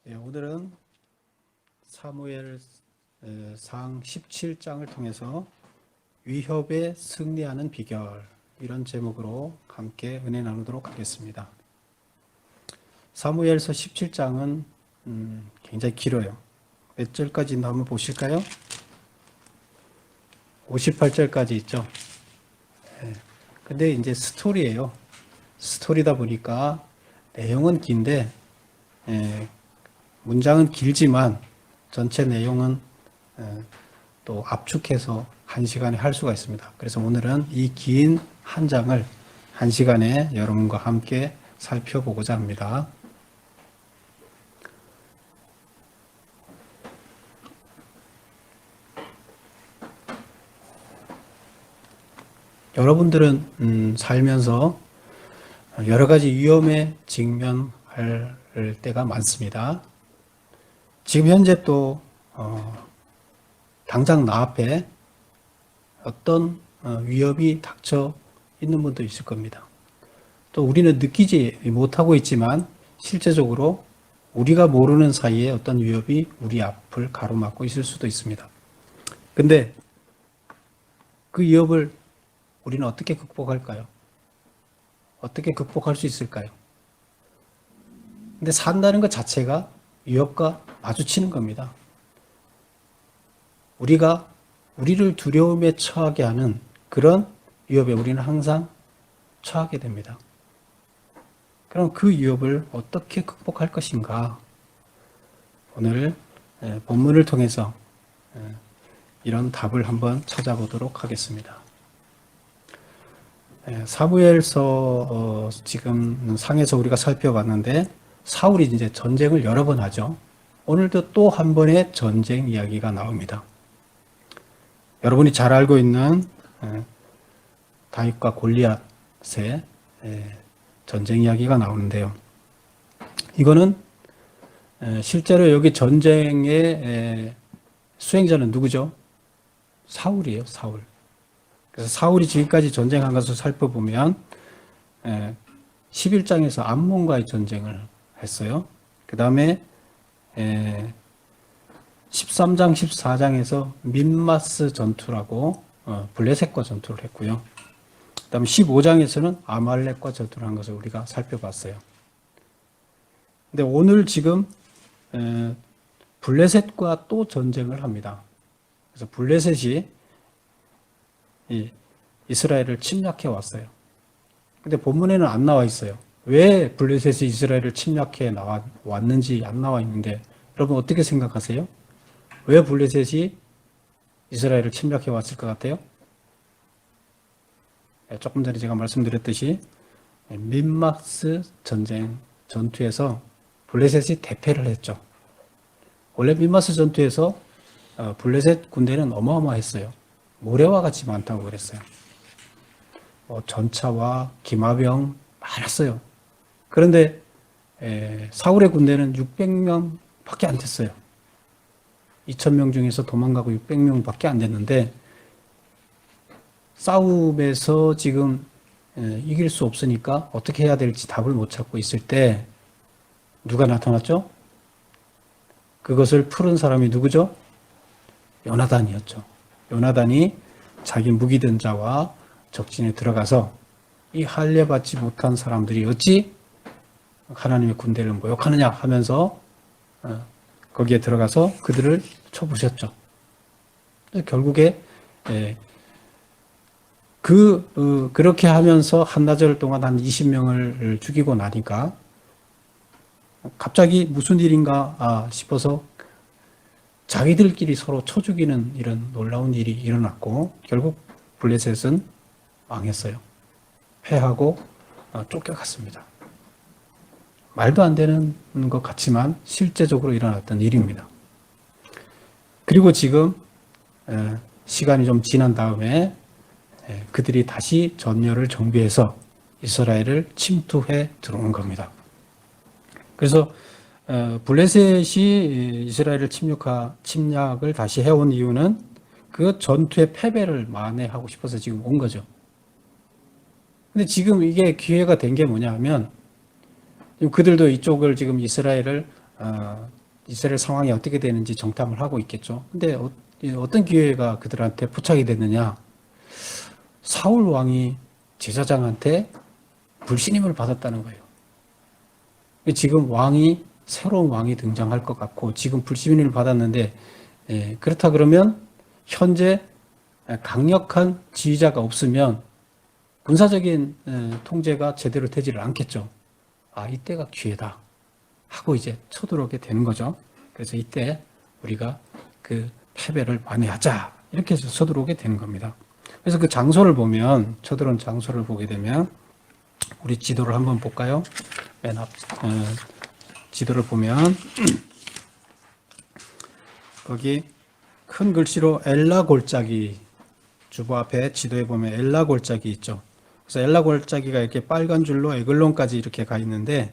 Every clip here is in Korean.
네, 오늘은 사무엘상 17장을 통해서 위협에 승리하는 비결, 이런 제목으로 함께 은혜 나누도록 하겠습니다. 사무엘서 17장은 굉장히 길어요. 몇 절까지 있나 한번 보실까요? 58절까지 있죠. 근데 이제 스토리예요. 스토리다 보니까 내용은 긴데 문장은 길지만 전체 내용은 또 압축해서 1시간에 할 수가 있습니다. 그래서 오늘은 이 긴 한 장을 1시간에 여러분과 함께 살펴보고자 합니다. 여러분들은 살면서 여러 가지 위험에 직면할 때가 많습니다. 지금 현재 또 당장 나 앞에 어떤 위협이 닥쳐 있는 분도 있을 겁니다. 또 우리는 느끼지 못하고 있지만 실제적으로 우리가 모르는 사이에 어떤 위협이 우리 앞을 가로막고 있을 수도 있습니다. 근데 그 위협을 우리는 어떻게 극복할까요? 어떻게 극복할 수 있을까요? 근데 산다는 것 자체가 위협과 마주치는 겁니다. 우리가 우리를 두려움에 처하게 하는 그런 위협에 우리는 항상 처하게 됩니다. 그럼 그 위협을 어떻게 극복할 것인가? 오늘 본문을 통해서 이런 답을 한번 찾아보도록 하겠습니다. 사무엘서 지금 상에서 우리가 살펴봤는데 사울이 이제 전쟁을 여러 번 하죠. 오늘도 또 한 번의 전쟁 이야기가 나옵니다. 여러분이 잘 알고 있는 다윗과 골리앗의 전쟁 이야기가 나오는데요. 이거는 실제로 여기 전쟁의 수행자는 누구죠? 사울이에요, 사울. 그래서 사울이 지금까지 전쟁한 것을 살펴보면 11장에서 암몬과의 전쟁을 했어요. 그 다음에 13장, 14장에서 민마스 전투라고 블레셋과 전투를 했고요. 그 다음에 15장에서는 아말렉과 전투를 한 것을 우리가 살펴봤어요. 근데 오늘 지금 블레셋과 또 전쟁을 합니다. 그래서 블레셋이 이스라엘을 침략해 왔어요. 근데 본문에는 안 나와 있어요. 왜 블레셋이 이스라엘을 침략해 왔는지 안 나와 있는데 여러분 어떻게 생각하세요? 왜 블레셋이 이스라엘을 침략해 왔을 것 같아요? 조금 전에 제가 말씀드렸듯이 민마스 전투에서 블레셋이 대패를 했죠. 원래 민마스 전투에서 블레셋 군대는 어마어마했어요. 모래와 같이 많다고 그랬어요. 전차와 기마병 많았어요. 그런데 사울의 군대는 600명 밖에 안 됐어요. 2000명 중에서 도망가고 600명 밖에 안 됐는데 싸움에서 지금 이길 수 없으니까 어떻게 해야 될지 답을 못 찾고 있을 때 누가 나타났죠? 그것을 푸른 사람이 누구죠? 요나단이었죠. 요나단이 자기 무기든 자와 적진에 들어가서 이 할례받지 못한 사람들이 어찌 하나님의 군대를 모욕하느냐 하면서 거기에 들어가서 그들을 쳐부셨죠. 결국에 그렇게 하면서 한나절 동안 한 20명을 죽이고 나니까 갑자기 무슨 일인가 싶어서 자기들끼리 서로 쳐 죽이는 이런 놀라운 일이 일어났고 결국 블레셋은 망했어요. 패하고 쫓겨갔습니다. 말도 안 되는 것 같지만 실제적으로 일어났던 일입니다. 그리고 지금 시간이 좀 지난 다음에 그들이 다시 전열을 정비해서 이스라엘을 침투해 들어온 겁니다. 그래서 블레셋이 이스라엘을 침략을 다시 해온 이유는 그 전투의 패배를 만회하고 싶어서 지금 온 거죠. 근데 지금 이게 기회가 된 게 뭐냐 하면 그들도 이쪽을 지금 이스라엘을 이스라엘 상황이 어떻게 되는지 정탐을 하고 있겠죠. 근데 어떤 기회가 그들한테 포착이 됐느냐? 사울 왕이 제사장한테 불신임을 받았다는 거예요. 지금 새로운 왕이 등장할 것 같고, 지금 불신임을 받았는데, 그렇다 그러면 현재 강력한 지휘자가 없으면 군사적인 통제가 제대로 되지를 않겠죠. 이때가 기회다 하고 이제 쳐들어오게 되는 거죠. 그래서 이때 우리가 그 패배를 만회하자 이렇게 해서 쳐들어오게 되는 겁니다. 그래서 그 장소를 보면, 쳐들어온 장소를 보게 되면, 우리 지도를 한번 볼까요? 맨 앞 지도를 보면 거기 큰 글씨로 엘라 골짜기, 주보 앞에 지도에 보면 엘라 골짜기 있죠. 그래서 엘라 골짜기가 이렇게 빨간 줄로 에글론까지 이렇게 가 있는데,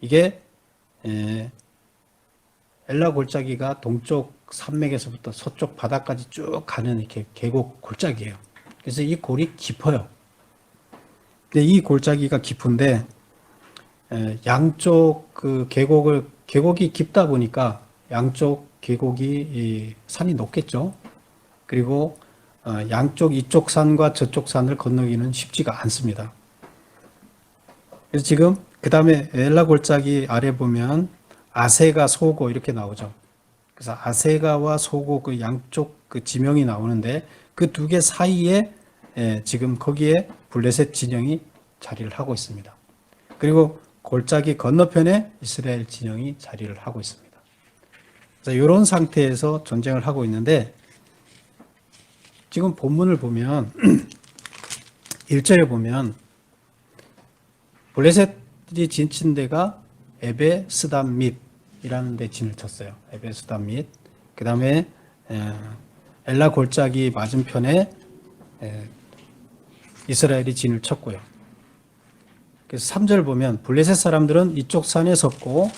이게 엘라 골짜기가 동쪽 산맥에서부터 서쪽 바다까지 쭉 가는 이렇게 계곡 골짜기예요. 그래서 이 골이 깊어요. 근데 이 골짜기가 깊은데 양쪽 그 계곡이 깊다 보니까 양쪽 계곡이 산이 높겠죠. 그리고 양쪽 이쪽 산과 저쪽 산을 건너기는 쉽지가 않습니다. 그래서 지금 그 다음에 엘라 골짜기 아래 보면 아세가, 소고 이렇게 나오죠. 그래서 아세가와 소고 그 양쪽 그 지명이 나오는데, 그 두 개 사이에 지금 거기에 블레셋 진영이 자리를 하고 있습니다. 그리고 골짜기 건너편에 이스라엘 진영이 자리를 하고 있습니다. 그래서 이런 상태에서 전쟁을 하고 있는데, 지금 본문을 보면 1절에 보면 블레셋이 진친 데가 에베스담밋이라는 데 진을 쳤어요. 에베스담밋. 그 다음에 엘라 골짜기 맞은편에 이스라엘이 진을 쳤고요. 그래서 3절 보면 블레셋 사람들은 이쪽 산에 섰고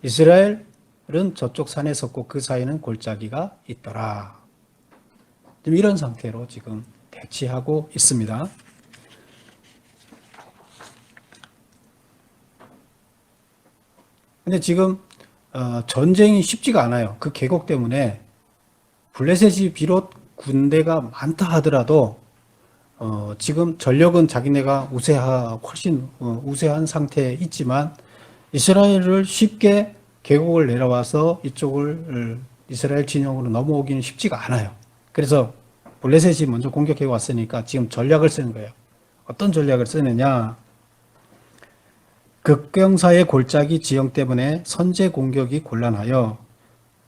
이스라엘은 저쪽 산에 섰고 그 사이는 골짜기가 있더라. 지금 이런 상태로 지금 대치하고 있습니다. 근데 지금 전쟁이 쉽지가 않아요. 그 계곡 때문에 블레셋이 비록 군대가 많다 하더라도 지금 전력은 자기네가 훨씬 우세한 상태에 있지만, 이스라엘을 쉽게 계곡을 내려와서 이쪽을 이스라엘 진영으로 넘어오기는 쉽지가 않아요. 그래서 블레셋이 먼저 공격해 왔으니까 지금 전략을 쓰는 거예요. 어떤 전략을 쓰느냐? 극경사의 골짜기 지형 때문에 선제 공격이 곤란하여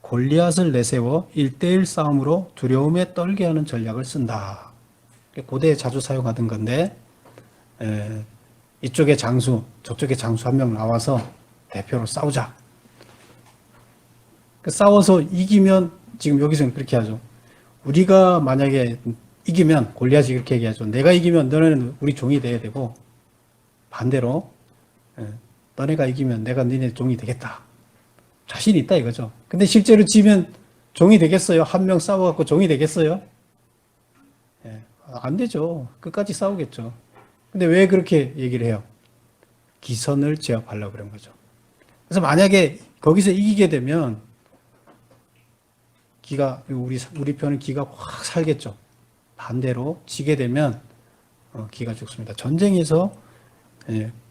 골리앗을 내세워 1대1 싸움으로 두려움에 떨게 하는 전략을 쓴다. 고대에 자주 사용하던 건데, 이쪽에 장수, 저쪽에 장수 한 명 나와서 대표로 싸우자. 싸워서 이기면, 지금 여기서는 그렇게 하죠. 우리가 만약에 이기면, 골리앗이 이렇게 얘기하죠. 내가 이기면 너네는 우리 종이 돼야 되고, 반대로 너네가 이기면 내가 너네 종이 되겠다. 자신이 있다 이거죠. 근데 실제로 지면 종이 되겠어요? 한 명 싸워갖고 종이 되겠어요? 안 되죠. 끝까지 싸우겠죠. 근데 왜 그렇게 얘기를 해요? 기선을 제압하려고 그런 거죠. 그래서 만약에 거기서 이기게 되면 우리 편은 기가 확 살겠죠. 반대로 지게 되면 기가 죽습니다. 전쟁에서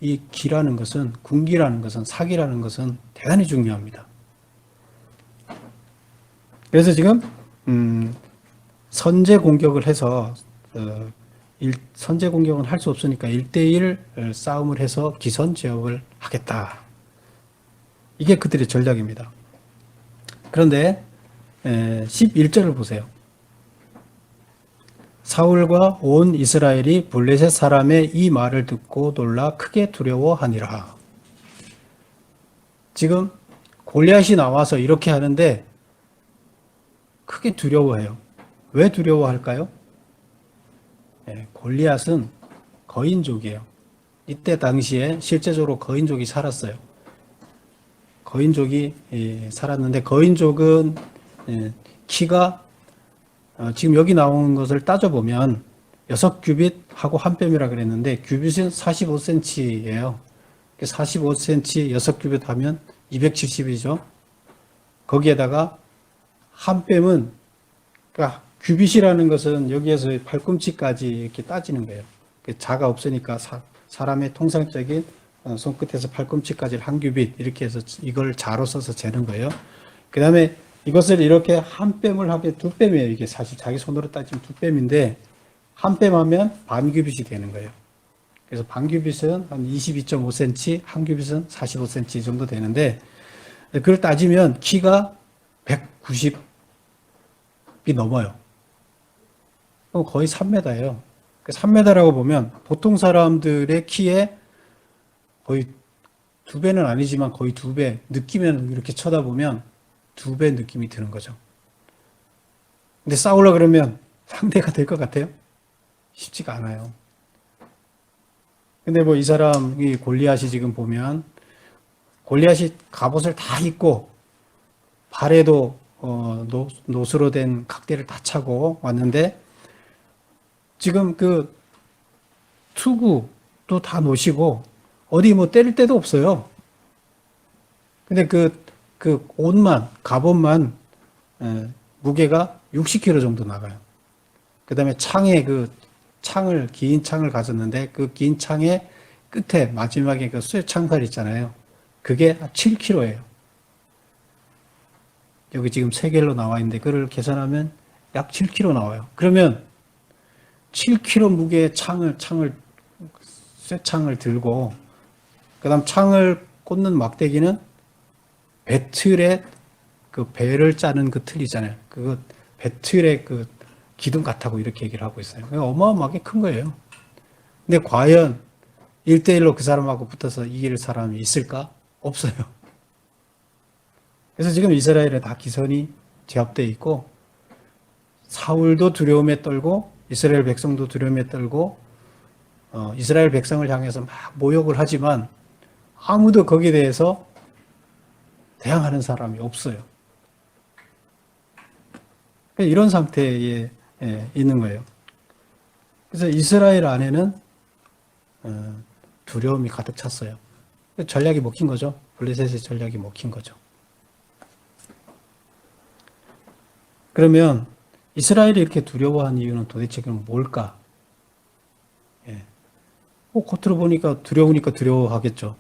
이 기라는 것은, 군기라는 것은, 사기라는 것은 대단히 중요합니다. 그래서 지금 선제 공격을 해서 선제 공격은 할 수 없으니까 1대1 싸움을 해서 기선 제압을 하겠다. 이게 그들의 전략입니다. 그런데 11절을 보세요. 사울과 온 이스라엘이 블레셋 사람의 이 말을 듣고 놀라 크게 두려워하니라. 지금 골리앗이 나와서 이렇게 하는데 크게 두려워해요. 왜 두려워할까요? 골리앗은 거인족이에요. 이때 당시에 실제적으로 거인족이 살았어요. 거인족이 살았는데, 거인족은 키가 지금 여기 나온 것을 따져보면 6규빗하고 한 뼘이라 그랬는데, 규빗은 45cm예요. 45cm 6규빗 하면 270이죠. 거기에다가 한 뼘은, 그러니까 규빗이라는 것은 여기에서 팔꿈치까지 이렇게 따지는 거예요. 자가 없으니까 사람의 통상적인 손끝에서 팔꿈치까지 한 규빗 이렇게 해서 이걸 자로 써서 재는 거예요. 그 다음에 이것을 이렇게 한 뼘을 하면 두 뼘이에요. 이게 사실 자기 손으로 따지면 두 뼘인데 한 뼘 하면 반 규빗이 되는 거예요. 그래서 반 규빗은 한 22.5cm, 한 규빗은 45cm 정도 되는데 그걸 따지면 키가 190이 넘어요. 그럼 거의 3m예요. 3m라고 보면 보통 사람들의 키에 거의 2배는 아니지만 거의 2배, 느끼면 이렇게 쳐다보면 2배 느낌이 드는 거죠. 근데 싸우려 그러면 상대가 될 것 같아요? 쉽지가 않아요. 근데 뭐 이 사람이 골리앗이 지금 보면 골리앗이 갑옷을 다 입고 발에도 노수로 된 각대를 다 차고 왔는데 지금 그 투구도 다 놓으시고 어디 뭐 때릴 데도 없어요. 근데 그 옷만, 갑옷만 무게가 60kg 정도 나가요. 그 다음에 긴 창을 가졌는데 그 긴 창의 끝에 마지막에 그 쇠창살 있잖아요. 그게 7kg예요. 여기 지금 3개로 나와 있는데 그걸 계산하면 약 7kg 나와요. 그러면 7kg 무게의 쇠창을 들고 그 다음 창을 꽂는 막대기는 배틀의 그 배를 짜는 그 틀 있잖아요. 그거 배틀의 그 기둥 같다고 이렇게 얘기를 하고 있어요. 어마어마하게 큰 거예요. 근데 과연 1대1로 그 사람하고 붙어서 이길 사람이 있을까? 없어요. 그래서 지금 이스라엘에 다 기선이 제압되어 있고 사울도 두려움에 떨고 이스라엘 백성도 두려움에 떨고 이스라엘 백성을 향해서 막 모욕을 하지만 아무도 거기에 대해서 대항하는 사람이 없어요. 이런 상태에 있는 거예요. 그래서 이스라엘 안에는 두려움이 가득 찼어요. 전략이 먹힌 거죠. 블레셋의 전략이 먹힌 거죠. 그러면 이스라엘이 이렇게 두려워한 이유는 도대체 그럼 뭘까? 겉으로 보니까 두려우니까 두려워하겠죠.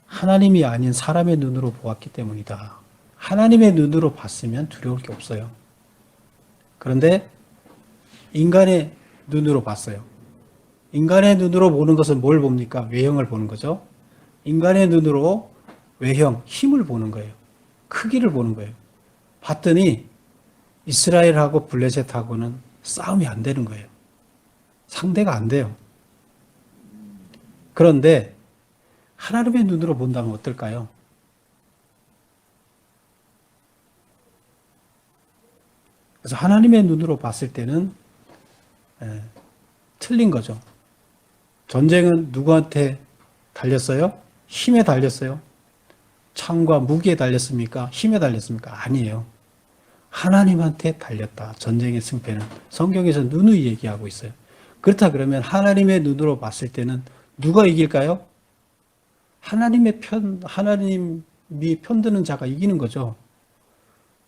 하나님이 아닌 사람의 눈으로 보았기 때문이다. 하나님의 눈으로 봤으면 두려울 게 없어요. 그런데 인간의 눈으로 봤어요. 인간의 눈으로 보는 것은 뭘 봅니까? 외형을 보는 거죠. 인간의 눈으로 외형, 힘을 보는 거예요. 크기를 보는 거예요. 봤더니 이스라엘하고 블레셋하고는 싸움이 안 되는 거예요. 상대가 안 돼요. 그런데 하나님의 눈으로 본다면 어떨까요? 그래서 하나님의 눈으로 봤을 때는 틀린 거죠. 전쟁은 누구한테 달렸어요? 힘에 달렸어요? 창과 무기에 달렸습니까? 힘에 달렸습니까? 아니에요. 하나님한테 달렸다. 전쟁의 승패는. 성경에서 누누이 얘기하고 있어요. 그렇다 그러면 하나님의 눈으로 봤을 때는 누가 이길까요? 하나님이 편드는 자가 이기는 거죠.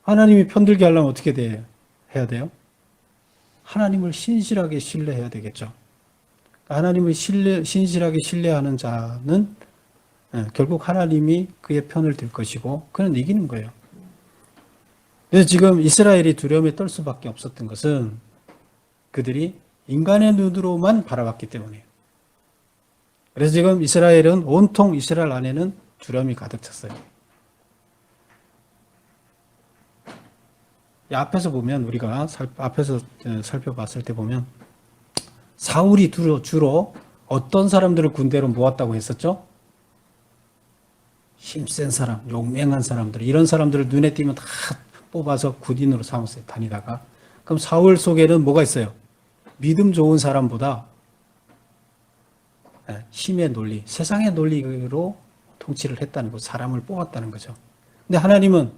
하나님이 편들게 하려면 어떻게 해야 돼요? 하나님을 신실하게 신뢰해야 되겠죠. 하나님을 신실하게 신뢰하는 자는 결국 하나님이 그의 편을 들 것이고 그는 이기는 거예요. 그래서 지금 이스라엘이 두려움에 떨 수밖에 없었던 것은 그들이 인간의 눈으로만 바라봤기 때문이에요. 그래서 지금 이스라엘은 온통 이스라엘 안에는 두려움이 가득 찼어요. 앞에서 보면 우리가 앞에서 살펴봤을 때 보면 사울이 주로 어떤 사람들을 군대로 모았다고 했었죠? 힘센 사람, 용맹한 사람들, 이런 사람들을 눈에 띄면 다 뽑아서 군인으로 삼았어요. 다니다가. 그럼 사울 속에는 뭐가 있어요? 믿음 좋은 사람보다 힘의 논리, 세상의 논리로 통치를 했다는 거, 사람을 뽑았다는 거죠. 근데 하나님은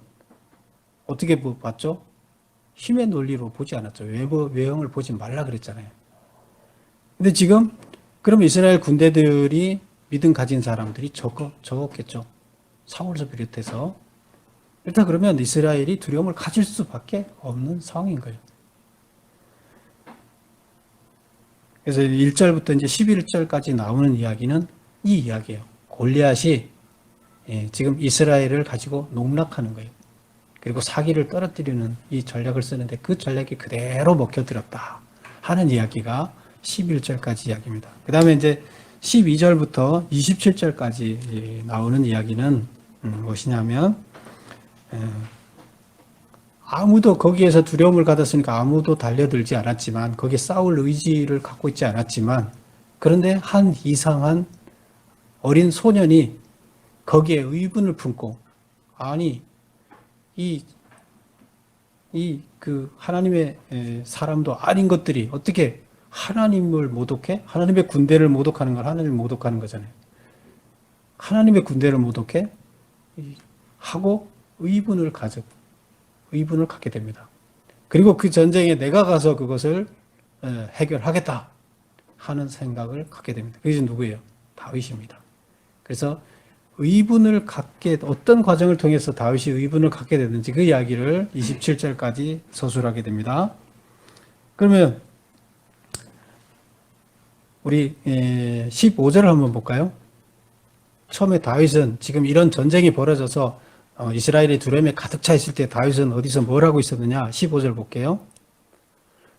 어떻게 봤죠? 힘의 논리로 보지 않았죠. 외형을 보지 말라 그랬잖아요. 근데 지금 그럼 이스라엘 군대들이 믿음 가진 사람들이 적었겠죠. 사울을 비롯해서. 일단 그러면 이스라엘이 두려움을 가질 수밖에 없는 상황인 거예요. 그래서 1절부터 이제 11절까지 나오는 이야기는 이 이야기예요. 골리앗이 지금 이스라엘을 가지고 농락하는 거예요. 그리고 사기를 떨어뜨리는 이 전략을 쓰는데 그 전략이 그대로 먹혀들었다 하는 이야기가 11절까지 이야기입니다. 그 다음에 이제 12절부터 27절까지 나오는 이야기는 무엇이냐면 아무도 거기에서 두려움을 가졌으니까 아무도 달려들지 않았지만 거기에 싸울 의지를 갖고 있지 않았지만 그런데 한 이상한 어린 소년이 거기에 의분을 품고 아니 그 하나님의 사람도 아닌 것들이 어떻게 하나님을 모독해? 하나님의 군대를 모독하는 걸 하나님을 모독하는 거잖아요. 하나님의 군대를 모독해? 하고 의분을 갖게 됩니다. 그리고 그 전쟁에 내가 가서 그것을 해결하겠다 하는 생각을 갖게 됩니다. 그것이 누구예요? 다윗입니다. 그래서 의분을 갖게 어떤 과정을 통해서 다윗이 의분을 갖게 되는지 그 이야기를 27절까지 서술하게 됩니다. 그러면 우리 15절을 한번 볼까요? 처음에 다윗은 지금 이런 전쟁이 벌어져서 이스라엘이 두려움에 가득 차 있을 때 다윗은 어디서 뭘 하고 있었느냐? 15절 볼게요.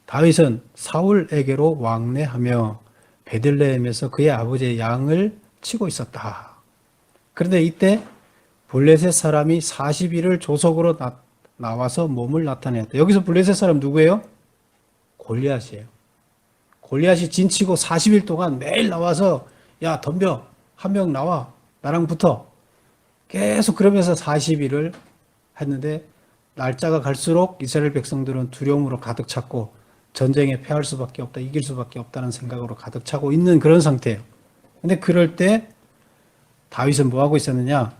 다윗은 사울에게로 왕래하며 베들레헴에서 그의 아버지의 양을 치고 있었다. 그런데 이때 블레셋 사람이 40일을 조석으로 나와서 몸을 나타내었다. 여기서 블레셋 사람 누구예요? 골리앗이에요. 골리앗이 진치고 40일 동안 매일 나와서 야 덤벼 한 명 나와 나랑 붙어 계속 그러면서 40일을 했는데 날짜가 갈수록 이스라엘 백성들은 두려움으로 가득 찼고 전쟁에 패할 수밖에 없다, 이길 수밖에 없다는 생각으로 가득 차고 있는 그런 상태예요. 근데 그럴 때 다윗은 뭐 하고 있었느냐?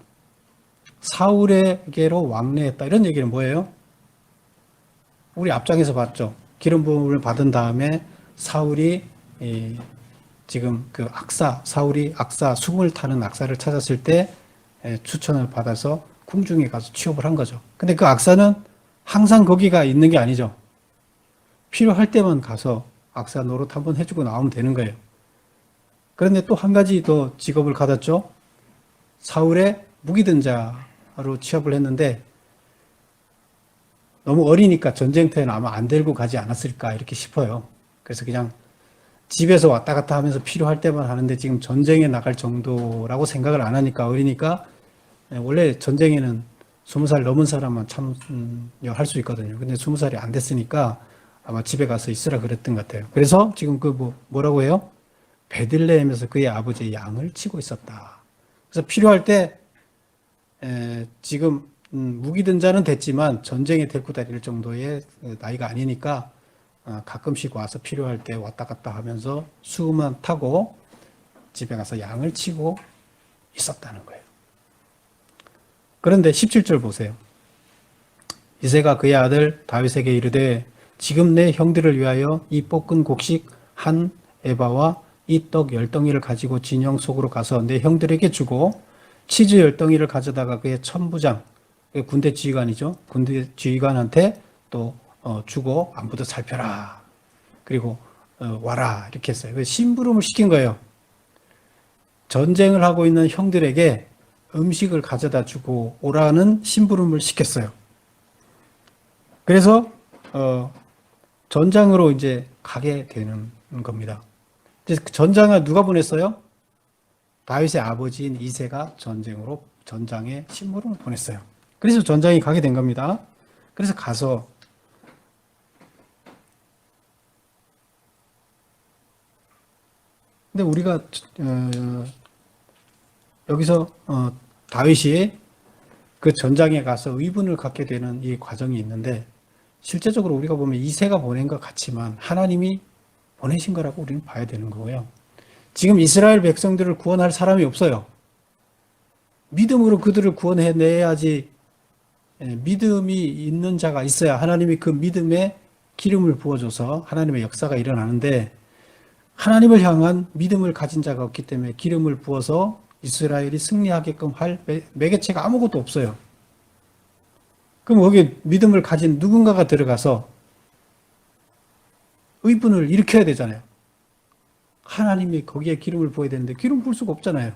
사울에게로 왕래했다. 이런 얘기는 뭐예요? 우리 앞장에서 봤죠. 기름 부음을 받은 다음에 사울이 지금 그 사울이 수금을 타는 악사를 찾았을 때 추천을 받아서 궁중에 가서 취업을 한 거죠. 근데 그 악사는 항상 거기가 있는 게 아니죠. 필요할 때만 가서 악사 노릇 한번 해주고 나오면 되는 거예요. 그런데 또 한 가지 더 직업을 가졌죠. 사울의 무기든 자로 취업을 했는데 너무 어리니까 전쟁터에는 아마 안 데리고 가지 않았을까 이렇게 싶어요. 그래서 그냥 집에서 왔다 갔다 하면서 필요할 때만 하는데 지금 전쟁에 나갈 정도라고 생각을 안 하니까 어리니까 원래 전쟁에는 20살 넘은 사람만 참여할 수 있거든요. 근데 20살이 안 됐으니까 아마 집에 가서 있으라 그랬던 것 같아요. 그래서 지금 뭐라고 해요? 베들레헴에서 그의 아버지의 양을 치고 있었다. 그래서 필요할 때 지금 무기든 자는 됐지만 전쟁에 데리고 다닐 정도의 나이가 아니니까 가끔씩 와서 필요할 때 왔다 갔다 하면서 수금만 타고 집에 가서 양을 치고 있었다는 거예요. 그런데 17절 보세요. 이새가 그의 아들 다윗에게 이르되 지금 내 형들을 위하여 이 볶은 곡식 한 에바와 이 떡 10덩이를 가지고 진영 속으로 가서 내 형들에게 주고 치즈 10덩이를 가져다가 그의 천부장, 군대 지휘관이죠. 군대 지휘관한테 또 주고 안부도 살펴라. 그리고 와라 이렇게 했어요. 심부름을 시킨 거예요. 전쟁을 하고 있는 형들에게 음식을 가져다 주고 오라는 심부름을 시켰어요. 그래서 전장으로 이제 가게 되는 겁니다. 전장을 누가 보냈어요? 다윗의 아버지인 이새가 전장에 심부름을 보냈어요. 그래서 전장에 가게 된 겁니다. 그래서 가서 근데 우리가 여기서 다윗이 그 전장에 가서 의분을 갖게 되는 이 과정이 있는데 실제적으로 우리가 보면 이새가 보낸 것 같지만 하나님이 보내신 거라고 우리는 봐야 되는 거고요. 지금 이스라엘 백성들을 구원할 사람이 없어요. 믿음으로 그들을 구원해내야지. 믿음이 있는 자가 있어야 하나님이 그 믿음에 기름을 부어줘서 하나님의 역사가 일어나는데 하나님을 향한 믿음을 가진 자가 없기 때문에 기름을 부어서 이스라엘이 승리하게끔 할 매개체가 아무것도 없어요. 그럼 거기에 믿음을 가진 누군가가 들어가서 의분을 일으켜야 되잖아요. 하나님이 거기에 기름을 부어야 되는데 기름 부을 수가 없잖아요.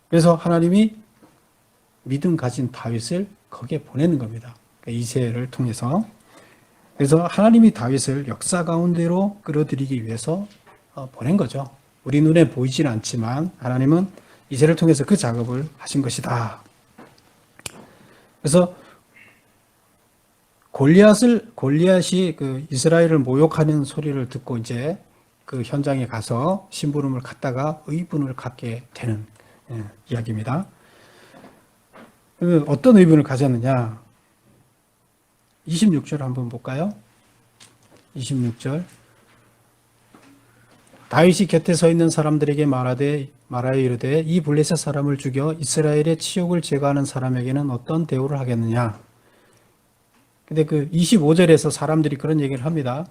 그래서 하나님이 믿음 가진 다윗을 거기에 보내는 겁니다. 이새를 통해서. 그래서 하나님이 다윗을 역사 가운데로 끌어들이기 위해서 보낸 거죠. 우리 눈에 보이지는 않지만 하나님은 이새를 통해서 그 작업을 하신 것이다. 그래서 골리앗이 그 이스라엘을 모욕하는 소리를 듣고 이제 그 현장에 가서 심부름을 갖다가 의분을 갖게 되는 이야기입니다. 그러면 어떤 의분을 가졌느냐? 26절 한번 볼까요? 26절. 다윗이 곁에 서 있는 사람들에게 말하여 이르되 이 블레셋 사람을 죽여 이스라엘의 치욕을 제거하는 사람에게는 어떤 대우를 하겠느냐? 근데 그 25절에서 사람들이 그런 얘기를 합니다.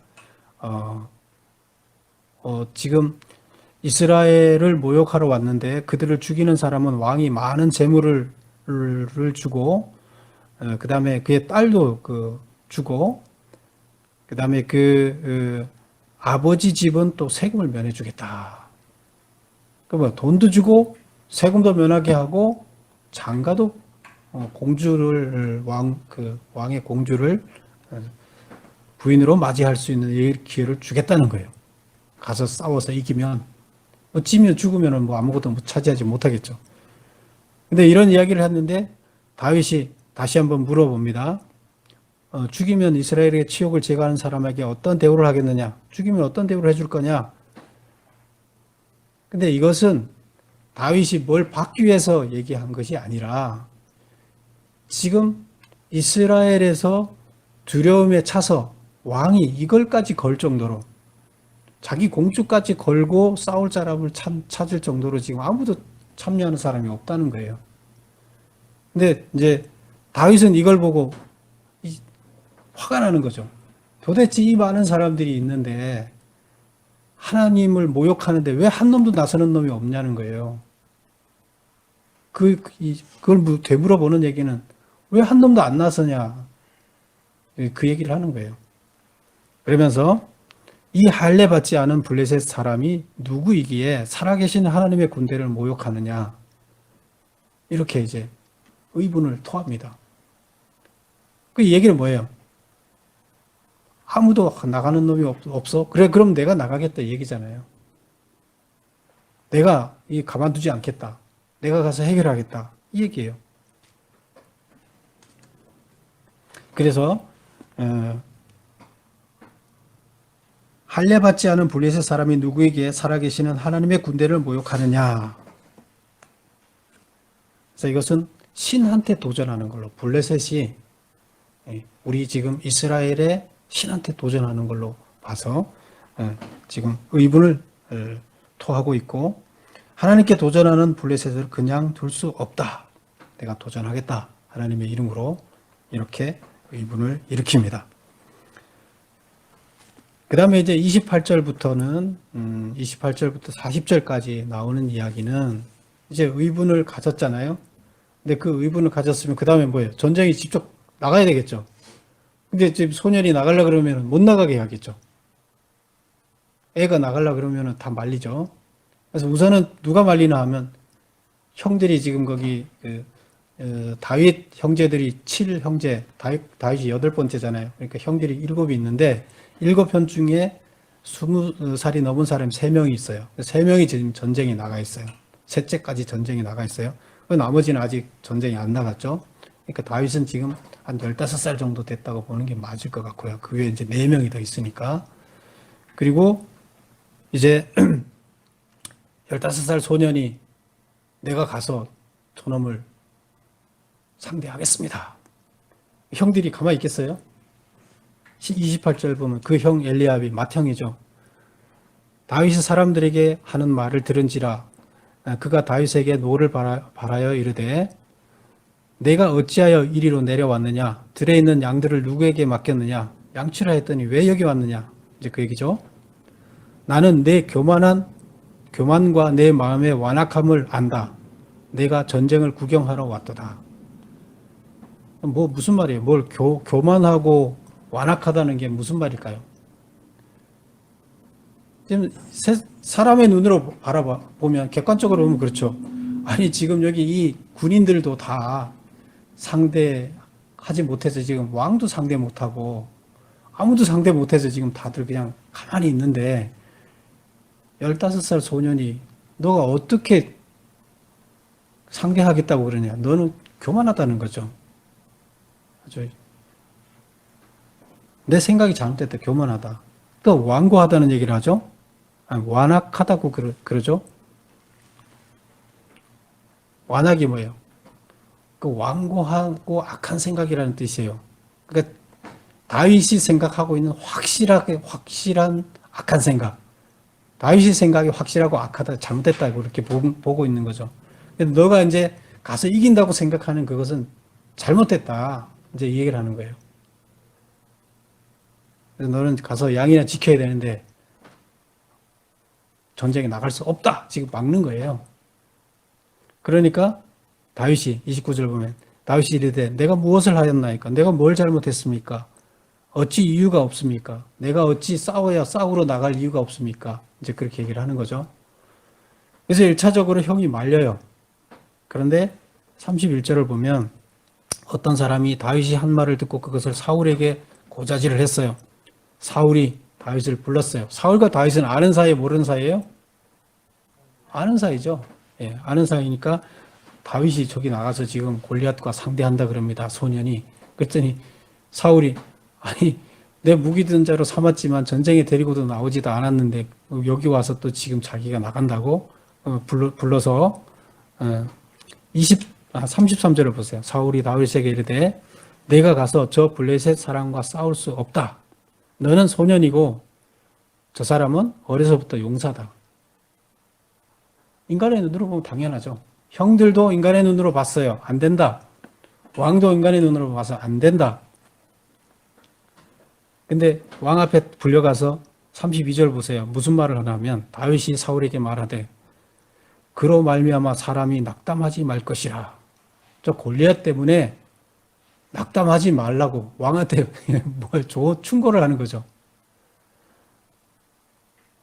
지금 이스라엘을 모욕하러 왔는데 그들을 죽이는 사람은 왕이 많은 재물을 주고 그 다음에 그의 딸도 주고 그 다음에 아버지 집은 또 세금을 면해주겠다. 그러면 돈도 주고 세금도 면하게 하고 장가도 공주를 왕의 공주를 부인으로 맞이할 수 있는 기회를 주겠다는 거예요. 가서 싸워서 이기면 지면 죽으면 아무것도 차지하지 못하겠죠. 근데 이런 이야기를 했는데 다윗이 다시 한번 물어봅니다. 죽이면 이스라엘의 치욕을 제거하는 사람에게 어떤 대우를 하겠느냐? 죽이면 어떤 대우를 해줄 거냐? 근데 이것은 다윗이 뭘 받기 위해서 얘기한 것이 아니라 지금 이스라엘에서 두려움에 차서 왕이 이걸까지 걸 정도로 자기 공주까지 걸고 싸울 사람을 찾을 정도로 지금 아무도 참여하는 사람이 없다는 거예요. 근데 이제 다윗은 이걸 보고 화가 나는 거죠. 도대체 이 많은 사람들이 있는데 하나님을 모욕하는데 왜 한 놈도 나서는 놈이 없냐는 거예요. 그걸 되물어보는 얘기는 왜 한 놈도 안 나서냐. 그 얘기를 하는 거예요. 그러면서 이 할례 받지 않은 블레셋 사람이 누구이기에 살아계신 하나님의 군대를 모욕하느냐. 이렇게 이제 의분을 토합니다. 그 얘기는 뭐예요? 아무도 나가는 놈이 없어? 그래, 그럼 내가 나가겠다 이 얘기잖아요. 내가 가만두지 않겠다. 내가 가서 해결하겠다. 이 얘기예요. 그래서 할례 받지 않은 블레셋 사람이 누구에게 살아계시는 하나님의 군대를 모욕하느냐. 그래서 이것은 신한테 도전하는 걸로, 블레셋이 우리 지금 이스라엘의 신한테 도전하는 걸로 봐서 지금 의분을 토하고 있고, 하나님께 도전하는 블레셋을 그냥 둘 수 없다. 내가 도전하겠다. 하나님의 이름으로 이렇게 의분을 일으킵니다. 그 다음에 이제 28절부터 40절까지 나오는 이야기는 이제 의분을 가졌잖아요. 근데 그 의분을 가졌으면 그 다음에 뭐예요? 전쟁이 직접 나가야 되겠죠. 근데 지금 소년이 나가려고 그러면 못 나가게 하겠죠. 애가 나가려고 그러면 다 말리죠. 그래서 우선은 누가 말리나 하면 형들이 지금 거기 다윗 형제들이 7형제, 다윗이 8번째잖아요. 그러니까 형들이 7이 있는데 7편 중에 20살이 넘은 사람이 3명이 있어요. 3명이 지금 전쟁에 나가 있어요. 셋째까지 전쟁에 나가 있어요. 나머지는 아직 전쟁이 안 나갔죠. 그러니까 다윗은 지금 한 15살 정도 됐다고 보는 게 맞을 것 같고요. 그 외에 이제 4명이 더 있으니까. 그리고 이제 15살 소년이 내가 가서 저놈을 상대하겠습니다. 형들이 가만히 있겠어요? 28절 보면 그 형 엘리압이 맏형이죠. 다윗이 사람들에게 하는 말을 들은지라 그가 다윗에게 노를 바라여 이르되 내가 어찌하여 이리로 내려왔느냐? 들에 있는 양들을 누구에게 맡겼느냐? 양치라 했더니 왜 여기 왔느냐? 이제 그 얘기죠. 나는 내 교만한 교만과 내 마음의 완악함을 안다. 내가 전쟁을 구경하러 왔도다. 뭐 무슨 말이에요? 뭘 교만하고 완악하다는 게 무슨 말일까요? 지금 사람의 눈으로 바라보면 객관적으로 보면 그렇죠. 아니 지금 여기 이 군인들도 다 상대하지 못해서 지금 왕도 상대 못하고 아무도 상대 못해서 지금 다들 그냥 가만히 있는데 15살 소년이 너가 어떻게 상대하겠다고 그러냐. 너는 교만하다는 거죠. 내 생각이 잘못됐다. 교만하다. 또 완고하다는 얘기를 하죠. 아니, 완악하다고 그러죠. 완악이 뭐예요? 그 완고하고 악한 생각이라는 뜻이에요. 그러니까 다윗이 생각하고 있는 확실한 악한 생각. 다윗이 생각이 확실하고 악하다, 잘못됐다고 이렇게 보고 있는 거죠. 너가 이제 가서 이긴다고 생각하는 그것은 잘못됐다. 이제 이 얘기를 하는 거예요. 그래서 너는 가서 양이나 지켜야 되는데 전쟁에 나갈 수 없다. 지금 막는 거예요. 그러니까 다윗이 29절 보면 다윗이 이르되 내가 무엇을 하였나이까? 내가 뭘 잘못했습니까? 어찌 이유가 없습니까? 내가 어찌 싸우러 나갈 이유가 없습니까? 이제 그렇게 얘기를 하는 거죠. 그래서 1차적으로 형이 말려요. 그런데 31절을 보면 어떤 사람이 다윗이 한 말을 듣고 그것을 사울에게 고자질을 했어요. 사울이 다윗을 불렀어요. 사울과 다윗은 아는 사이 모르는 사이예요? 아는 사이죠. 예, 아는 사이니까 다윗이 저기 나가서 지금 골리앗과 상대한다 그럽니다. 소년이. 그랬더니 사울이 아니 내 무기 든 자로 삼았지만 전쟁에 데리고도 나오지도 않았는데 여기 와서 또 지금 자기가 나간다고 불러서 33절을 보세요. 사울이 다윗에게 이르되 내가 가서 저 블레셋 사람과 싸울 수 없다. 너는 소년이고 저 사람은 어려서부터 용사다. 인간의 눈으로 보면 당연하죠. 형들도 인간의 눈으로 봤어요. 안 된다. 왕도 인간의 눈으로 봐서 안 된다. 근데 왕 앞에 불려가서 32절 보세요. 무슨 말을 하냐면 다윗이 사울에게 말하되 그로 말미암아 사람이 낙담하지 말 것이라. 저 골리앗 때문에 낙담하지 말라고 왕한테 좋은 충고를 하는 거죠.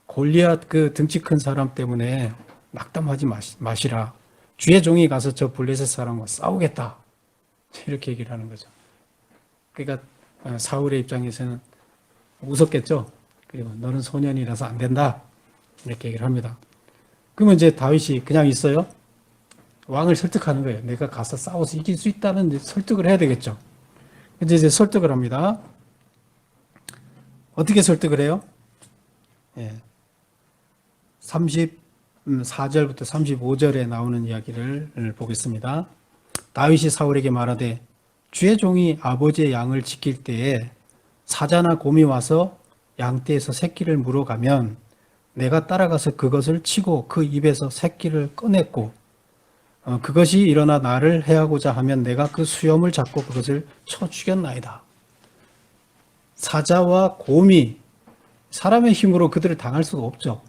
골리앗 그 등치 큰 사람 때문에 낙담하지 마시라. 주의 종이 가서 저 블레셋 사람과 싸우겠다. 이렇게 얘기를 하는 거죠. 그러니까 사울의 입장에서는 무섭겠죠. 그리고 너는 소년이라서 안 된다. 이렇게 얘기를 합니다. 그러면 이제 다윗이 그냥 있어요? 왕을 설득하는 거예요. 내가 가서 싸워서 이길 수 있다는 설득을 해야 되겠죠. 이제 설득을 합니다. 어떻게 설득을 해요? 예. 34절부터 35절에 나오는 이야기를 보겠습니다. 다윗이 사울에게 말하되 주의 종이 아버지의 양을 지킬 때에 사자나 곰이 와서 양떼에서 새끼를 물어가면 내가 따라가서 그것을 치고 그 입에서 새끼를 꺼냈고 그것이 일어나 나를 해하고자 하면 내가 그 수염을 잡고 그것을 쳐 죽였나이다. 사자와 곰이 사람의 힘으로 그들을 당할 수가 없죠.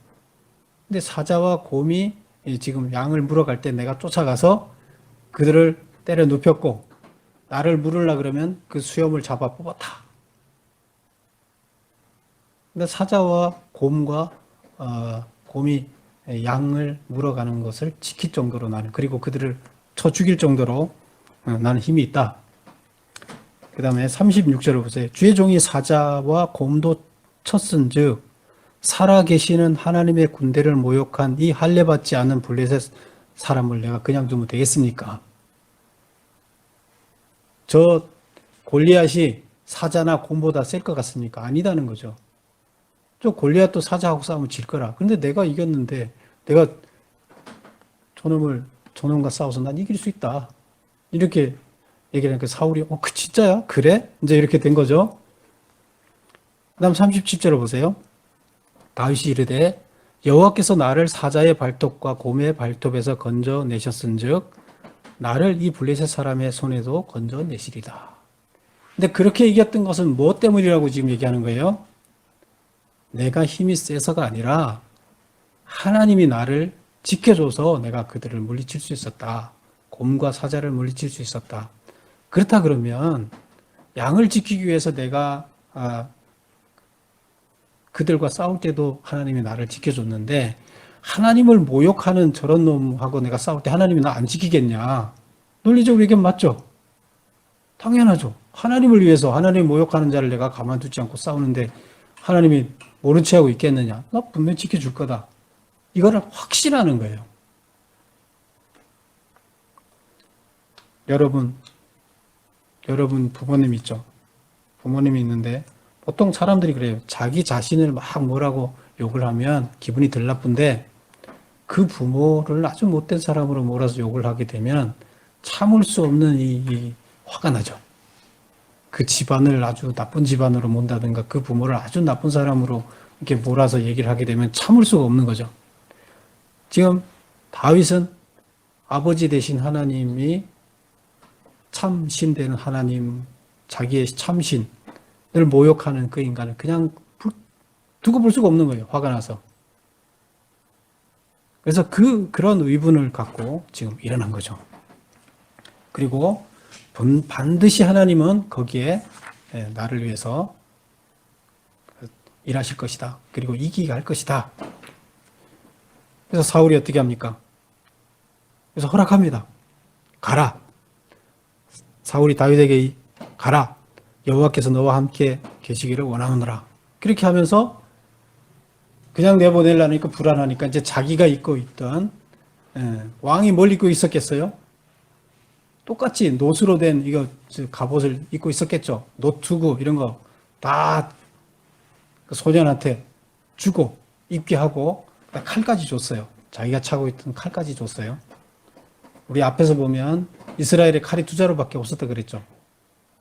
근데 사자와 곰이 지금 양을 물어갈 때 내가 쫓아가서 그들을 때려 눕혔고 나를 물으려 그러면 그 수염을 잡아 뽑았다. 근데 사자와 곰과 곰이 양을 물어가는 것을 지킬 정도로 나는 그리고 그들을 쳐 죽일 정도로 나는 힘이 있다. 그 다음에 36절을 보세요. 주의 종이 사자와 곰도 쳤은즉 살아계시는 하나님의 군대를 모욕한 이 할례받지 않은 블레셋 사람을 내가 그냥 두면 되겠습니까? 저 골리앗이 사자나 곰보다 셀 것 같습니까? 아니다는 거죠. 저 골리앗도 사자하고 싸우면 질 거라. 그런데 내가 이겼는데 내가 저놈과 싸워서 난 이길 수 있다. 이렇게 얘기하니까 사울이 그 진짜야? 그래? 이제 이렇게 된 거죠. 그 다음 37절을 보세요. 다윗이 이르되 여호와께서 나를 사자의 발톱과 곰의 발톱에서 건져내셨은즉 나를 이 블레셋 사람의 손에도 건져내시리다. 근데 그렇게 이겼던 것은 무엇 때문이라고 지금 얘기하는 거예요? 내가 힘이 세서가 아니라 하나님이 나를 지켜줘서 내가 그들을 물리칠 수 있었다. 곰과 사자를 물리칠 수 있었다. 그렇다 그러면 양을 지키기 위해서 내가 그들과 싸울 때도 하나님이 나를 지켜줬는데 하나님을 모욕하는 저런 놈하고 내가 싸울 때 하나님이 나 안 지키겠냐? 논리적으로 이게 맞죠? 당연하죠. 하나님을 위해서 하나님 모욕하는 자를 내가 가만두지 않고 싸우는데 하나님이 모른 체하고 있겠느냐? 나 분명히 지켜줄 거다. 이거를 확신하는 거예요. 여러분 부모님 있죠? 부모님이 있는데 보통 사람들이 그래요. 자기 자신을 막 뭐라고 욕을 하면 기분이 덜 나쁜데 그 부모를 아주 못된 사람으로 몰아서 욕을 하게 되면 참을 수 없는 이 화가 나죠. 그 집안을 아주 나쁜 집안으로 몬다든가 그 부모를 아주 나쁜 사람으로 이렇게 몰아서 얘기를 하게 되면 참을 수가 없는 거죠. 지금 다윗은 아버지 되신 하나님이 참신 되는 하나님, 자기의 참신을 모욕하는 그 인간을 그냥 두고 볼 수가 없는 거예요. 화가 나서. 그래서 그런 의분을 갖고 지금 일어난 거죠. 그리고 반드시 하나님은 거기에 나를 위해서 일하실 것이다. 그리고 이기게 할 것이다. 그래서 사울이 어떻게 합니까? 그래서 허락합니다. 가라. 사울이 다윗에게 가라. 여호와께서 너와 함께 계시기를 원하노라. 그렇게 하면서 그냥 내보내려니까 불안하니까 이제 자기가 입고 있던 왕이 뭘 입고 있었겠어요? 똑같이 노수로 된 이거 갑옷을 입고 있었겠죠. 노투구 이런 거 다 소년한테 주고 입게 하고 칼까지 줬어요. 자기가 차고 있던 칼까지 줬어요. 우리 앞에서 보면 이스라엘의 칼이 2자루밖에 없었다 그랬죠.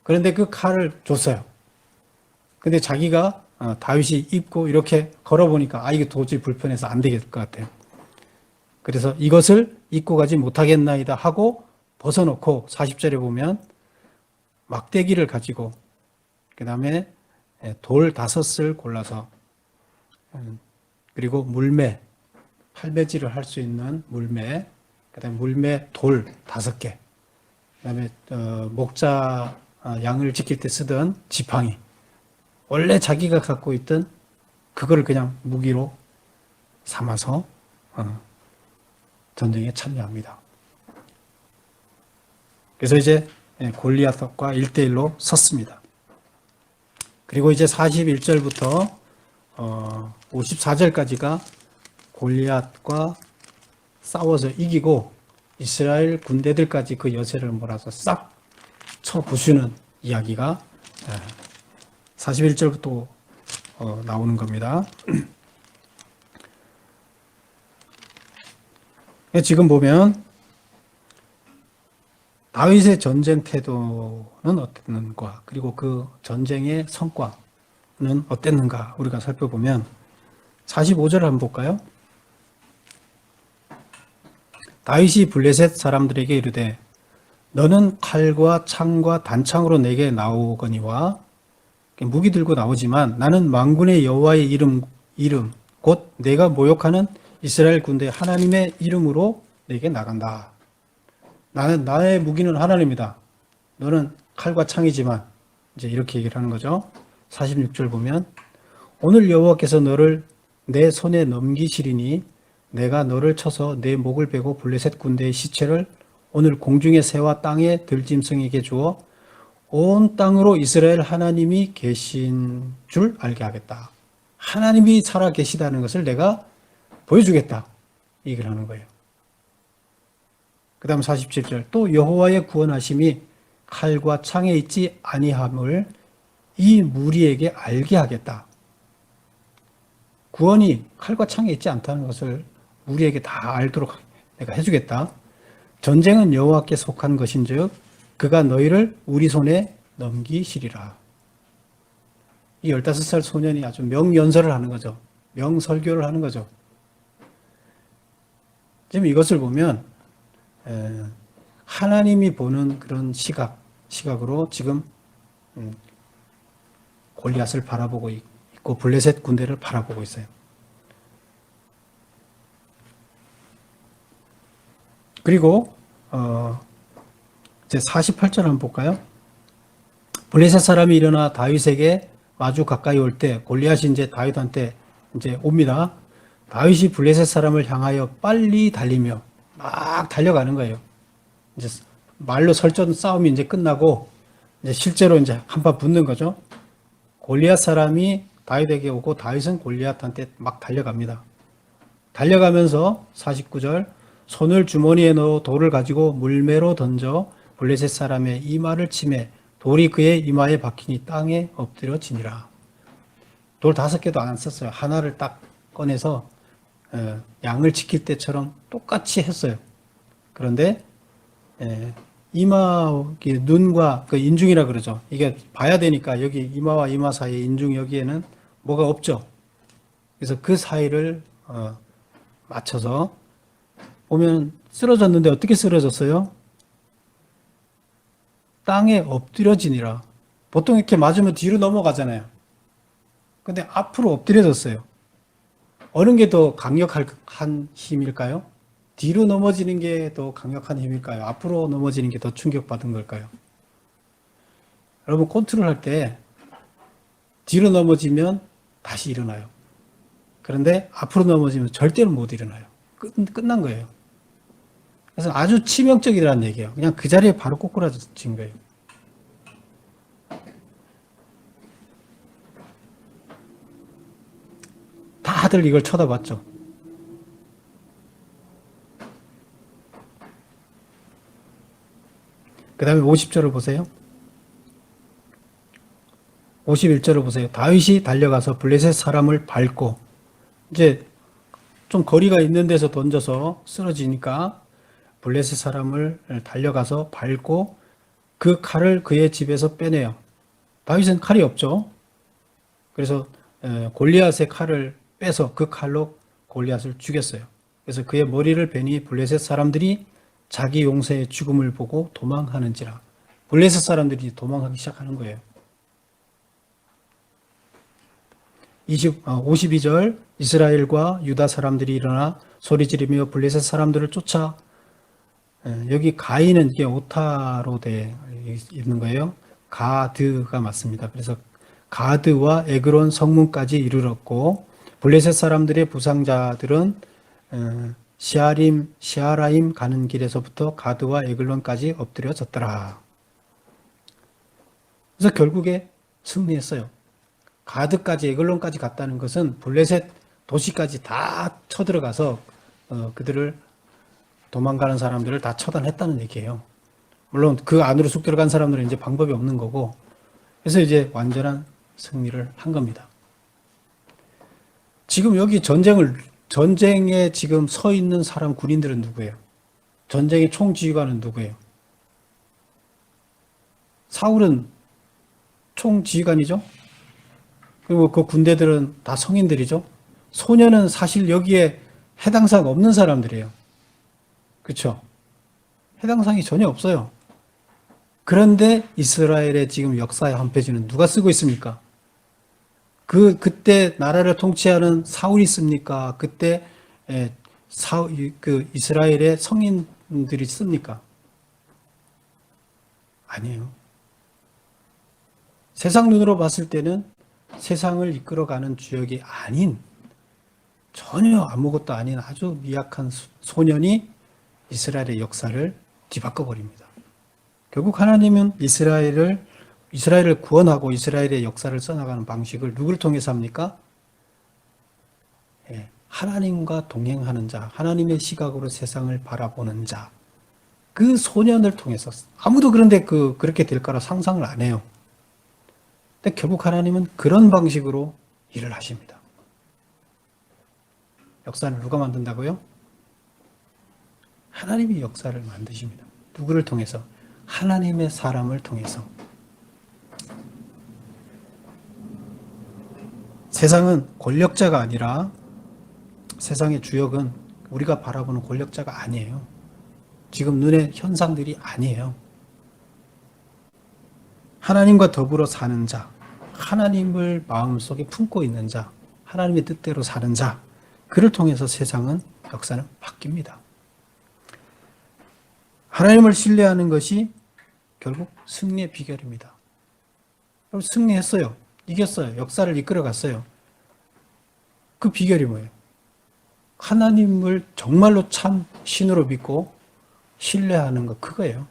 그런데 그 칼을 줬어요. 근데 자기가 다윗이 입고 이렇게 걸어보니까 이게 도저히 불편해서 안 되겠을 것 같아요. 그래서 이것을 입고 가지 못하겠나이다 하고 벗어놓고 40절에 보면 막대기를 가지고 그 다음에 돌 5을 골라서 그리고 물매, 팔매질을 할 수 있는 물매, 그 다음에 물매 돌 5개, 그 다음에 목자 양을 지킬 때 쓰던 지팡이, 원래 자기가 갖고 있던 그거를 그냥 무기로 삼아서 전쟁에 참여합니다. 그래서 이제 골리앗과 1대1로 섰습니다. 그리고 이제 41절부터 54절까지가 골리앗과 싸워서 이기고 이스라엘 군대들까지 그 여세를 몰아서 싹 쳐 부수는 이야기가 41절부터 나오는 겁니다. 지금 보면 다윗의 전쟁 태도는 어땠는가, 그리고 그 전쟁의 성과는 어땠는가 우리가 살펴보면 45절 한번 볼까요? 다윗이 블레셋 사람들에게 이르되 너는 칼과 창과 단창으로 내게 나오거니와 무기 들고 나오지만 나는 만군의 여호와의 이름 곧 내가 모욕하는 이스라엘 군대 하나님의 이름으로 내게 나간다. 나의 무기는 하나님이다. 너는 칼과 창이지만 이제 이렇게 얘기를 하는 거죠. 46절 보면 오늘 여호와께서 너를 내 손에 넘기시리니 내가 너를 쳐서 내 목을 베고 블레셋 군대의 시체를 오늘 공중의 새와 땅의 들짐승에게 주어 온 땅으로 이스라엘 하나님이 계신 줄 알게 하겠다. 하나님이 살아 계시다는 것을 내가 보여주겠다. 이 얘기를 하는 거예요. 그 다음 47절 또 여호와의 구원하심이 칼과 창에 있지 아니함을 이 무리에게 알게 하겠다. 구원이 칼과 창에 있지 않다는 것을 무리에게 다 알도록 내가 해주겠다. 전쟁은 여호와께 속한 것인즉 그가 너희를 우리 손에 넘기시리라. 이 15살 소년이 아주 명연설을 하는 거죠. 명설교를 하는 거죠. 지금 이것을 보면 하나님이 보는 그런 시각으로 지금 골리앗을 바라보고 있고 블레셋 군대를 바라보고 있어요. 그리고 이제 48절 한번 볼까요? 블레셋 사람이 일어나 다윗에게 마주 가까이 올 때 골리앗이 이제 다윗한테 이제 옵니다. 다윗이 블레셋 사람을 향하여 빨리 달리며 막 달려가는 거예요. 이제 말로 설전 싸움이 이제 끝나고 이제 실제로 이제 한판 붙는 거죠. 골리앗 사람이 다윗에게 오고 다윗은 골리앗한테 막 달려갑니다. 달려가면서 49절 손을 주머니에 넣어 돌을 가지고 물매로 던져 블레셋 사람의 이마를 치매 돌이 그의 이마에 박히니 땅에 엎드려지니라. 돌 5개도 안 썼어요. 하나를 딱 꺼내서 양을 지킬 때처럼 똑같이 했어요. 그런데 이마 눈과 그 인중이라 그러죠. 이게 봐야 되니까 여기 이마와 이마 사이에 인중 여기에는 뭐가 없죠. 그래서 그 사이를 맞춰서 보면 쓰러졌는데 어떻게 쓰러졌어요? 땅에 엎드려지니라. 보통 이렇게 맞으면 뒤로 넘어가잖아요. 근데 앞으로 엎드려졌어요. 어느 게 더 강력한 힘일까요? 뒤로 넘어지는 게 더 강력한 힘일까요? 앞으로 넘어지는 게 더 충격받은 걸까요? 여러분 컨트롤할 때 뒤로 넘어지면 다시 일어나요. 그런데 앞으로 넘어지면 절대로 못 일어나요. 끝난 거예요. 그래서 아주 치명적이라는 얘기예요. 그냥 그 자리에 바로 꼬꾸라진 거예요. 다들 이걸 쳐다봤죠. 그 다음에 50절을 보세요. 51절을 보세요. 다윗이 달려가서 블레셋 사람을 밟고 이제 좀 거리가 있는 데서 던져서 쓰러지니까 블레셋 사람을 달려가서 밟고 그 칼을 그의 집에서 빼내요. 다윗은 칼이 없죠. 그래서 골리앗의 칼을 빼서 그 칼로 골리앗을 죽였어요. 그래서 그의 머리를 베니 블레셋 사람들이 자기 용사의 죽음을 보고 도망하는지라. 블레셋 사람들이 도망하기 시작하는 거예요. 52절 이스라엘과 유다 사람들이 일어나 소리지르며 블레셋 사람들을 쫓아 여기 가인은 이게 오타로 돼 있는 거예요. 가드가 맞습니다. 그래서 가드와 에그론 성문까지 이르렀고 블레셋 사람들의 부상자들은 시아라임 가는 길에서부터 가드와 에글론까지 엎드려졌더라. 그래서 결국에 승리했어요. 가드까지 에글론까지 갔다는 것은 블레셋 도시까지 다 쳐들어가서 그들을 도망가는 사람들을 다 처단했다는 얘기예요. 물론 그 안으로 쑥 들어간 사람들은 이제 방법이 없는 거고, 그래서 이제 완전한 승리를 한 겁니다. 지금 여기 전쟁에 지금 서 있는 사람 군인들은 누구예요? 전쟁의 총지휘관은 누구예요? 사울은 총지휘관이죠? 그리고 그 군대들은 다 성인들이죠? 소년은 사실 여기에 해당 사항 없는 사람들이에요. 그렇죠? 해당 사항이 전혀 없어요. 그런데 이스라엘의 지금 역사의 한 페이지는 누가 쓰고 있습니까? 그때 나라를 통치하는 사울이 씁니까? 그때 이스라엘의 성인들이 씁니까? 아니에요. 세상 눈으로 봤을 때는 세상을 이끌어가는 주역이 아닌, 전혀 아무것도 아닌 아주 미약한 소년이 이스라엘의 역사를 뒤바꿔 버립니다. 결국 하나님은 이스라엘을 구원하고 이스라엘의 역사를 써나가는 방식을 누구를 통해서 합니까? 하나님과 동행하는 자, 하나님의 시각으로 세상을 바라보는 자, 그 소년을 통해서. 아무도 그런데 그렇게 될 거라 상상을 안 해요. 근데 결국 하나님은 그런 방식으로 일을 하십니다. 역사를 누가 만든다고요? 하나님이 역사를 만드십니다. 누구를 통해서? 하나님의 사람을 통해서. 세상은 권력자가 아니라, 세상의 주역은 우리가 바라보는 권력자가 아니에요. 지금 눈에 현상들이 아니에요. 하나님과 더불어 사는 자, 하나님을 마음속에 품고 있는 자, 하나님의 뜻대로 사는 자, 그를 통해서 세상은, 역사는 바뀝니다. 하나님을 신뢰하는 것이 결국 승리의 비결입니다. 그럼 승리했어요. 이겼어요. 역사를 이끌어 갔어요. 그 비결이 뭐예요? 하나님을 정말로 참 신으로 믿고 신뢰하는 것, 그거예요.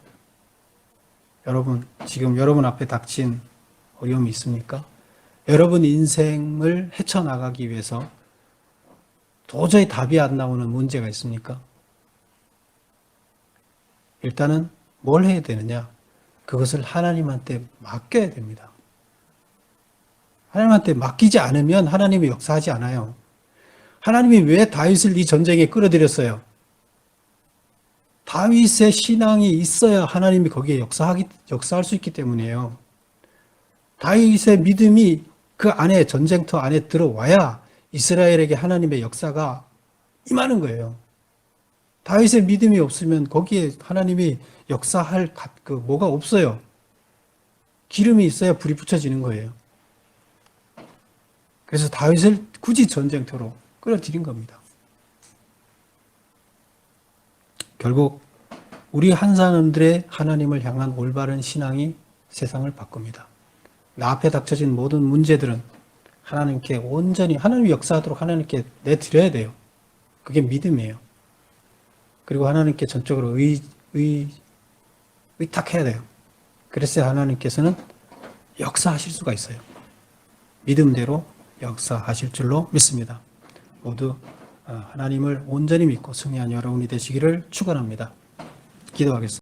여러분, 지금 여러분 앞에 닥친 어려움이 있습니까? 여러분 인생을 헤쳐나가기 위해서 도저히 답이 안 나오는 문제가 있습니까? 일단은 뭘 해야 되느냐? 그것을 하나님한테 맡겨야 됩니다. 하나님한테 맡기지 않으면 하나님이 역사하지 않아요. 하나님이 왜 다윗을 이 전쟁에 끌어들였어요? 다윗의 신앙이 있어야 하나님이 거기에 역사할 수 있기 때문이에요. 다윗의 믿음이 그 안에, 전쟁터 안에 들어와야 이스라엘에게 하나님의 역사가 임하는 거예요. 다윗의 믿음이 없으면 거기에 하나님이 역사할 뭐가 없어요. 기름이 있어야 불이 붙여지는 거예요. 그래서 다윗을 굳이 전쟁터로 끌어들인 겁니다. 결국 우리 한 사람들의 하나님을 향한 올바른 신앙이 세상을 바꿉니다. 나 앞에 닥쳐진 모든 문제들은 하나님께 온전히 하나님이 역사하도록 하나님께 내드려야 돼요. 그게 믿음이에요. 그리고 하나님께 전적으로 의탁해야 돼요. 그래서 하나님께서는 역사하실 수가 있어요. 믿음대로 역사하실 줄로 믿습니다. 모두 하나님을 온전히 믿고 승리한 여러분이 되시기를 축원합니다. 기도하겠습니다.